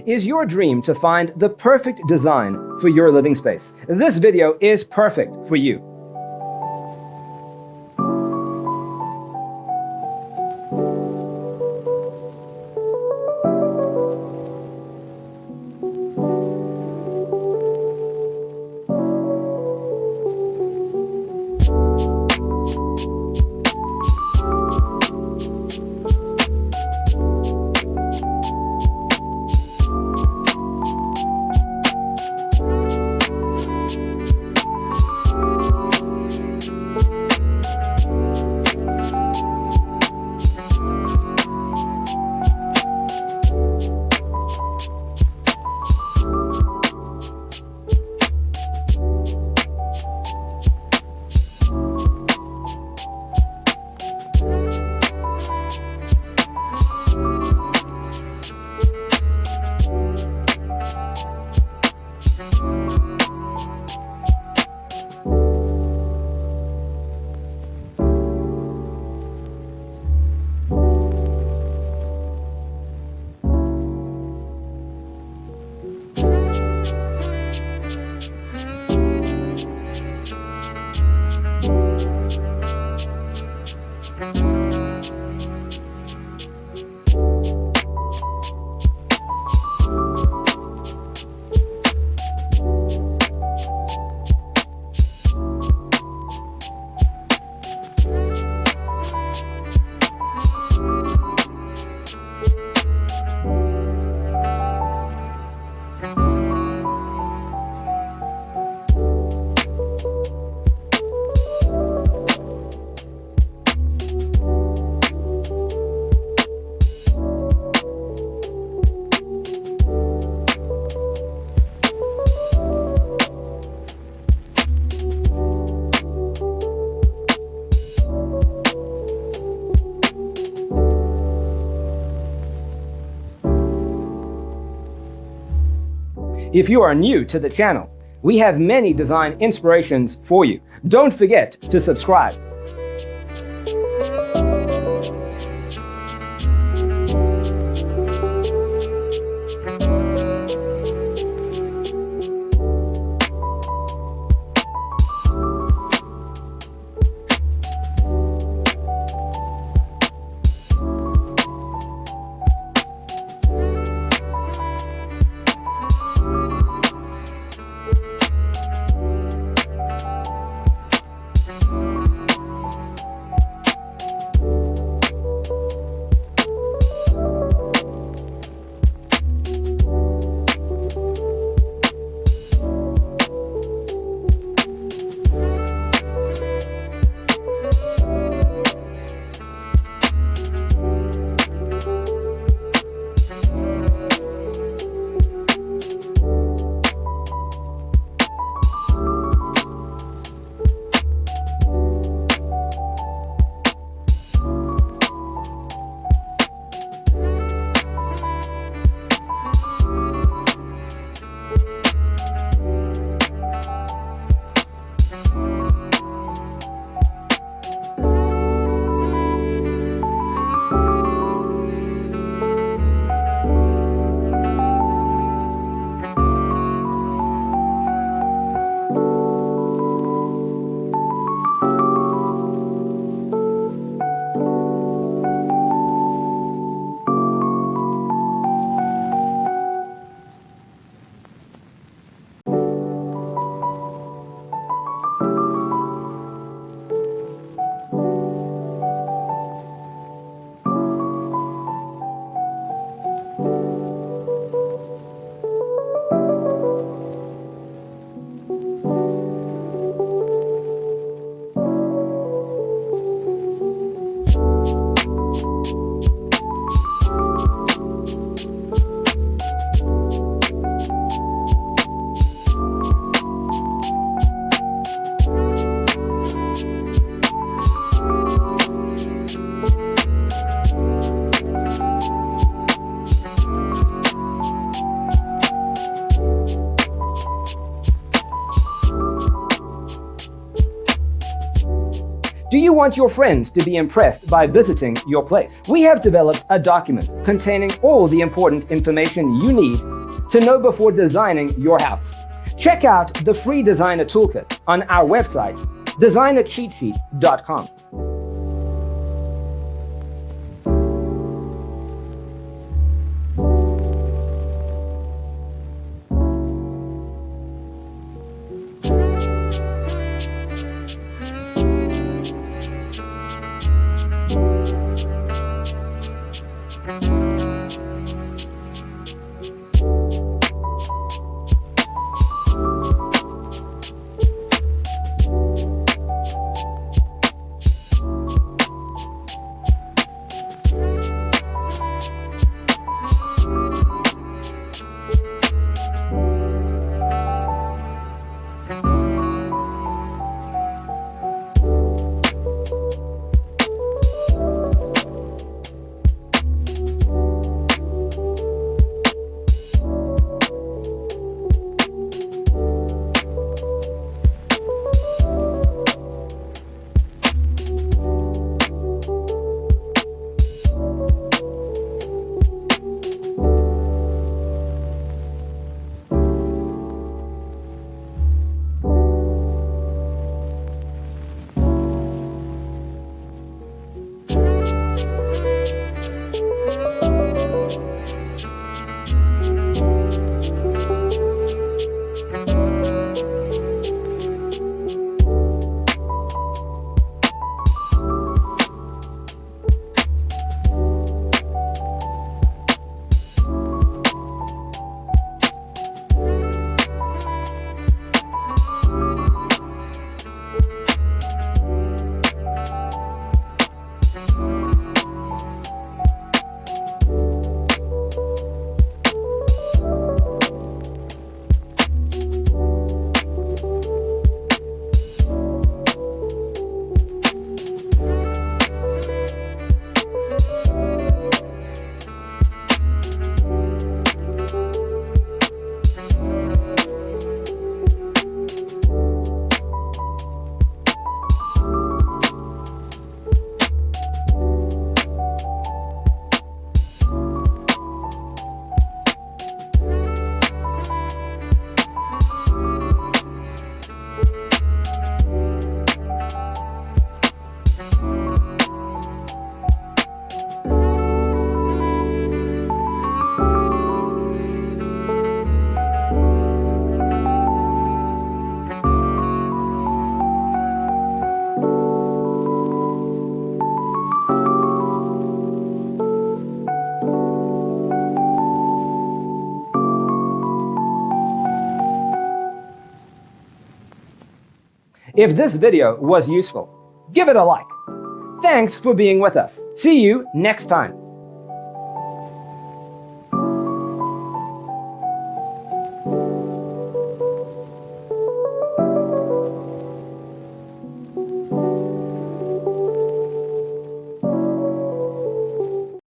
Is your dream to find the perfect design for your living space? This video is perfect for you. If you are new to the channel, we have many design inspirations for you. Don't forget to subscribe. Do you want your friends to be impressed by visiting your place? We have developed a document containing all the important information you need to know before designing your house. Check out the free designer toolkit on our website, designercheatsheet.com. If this video was useful, give it a like. Thanks for being with us. See you next time.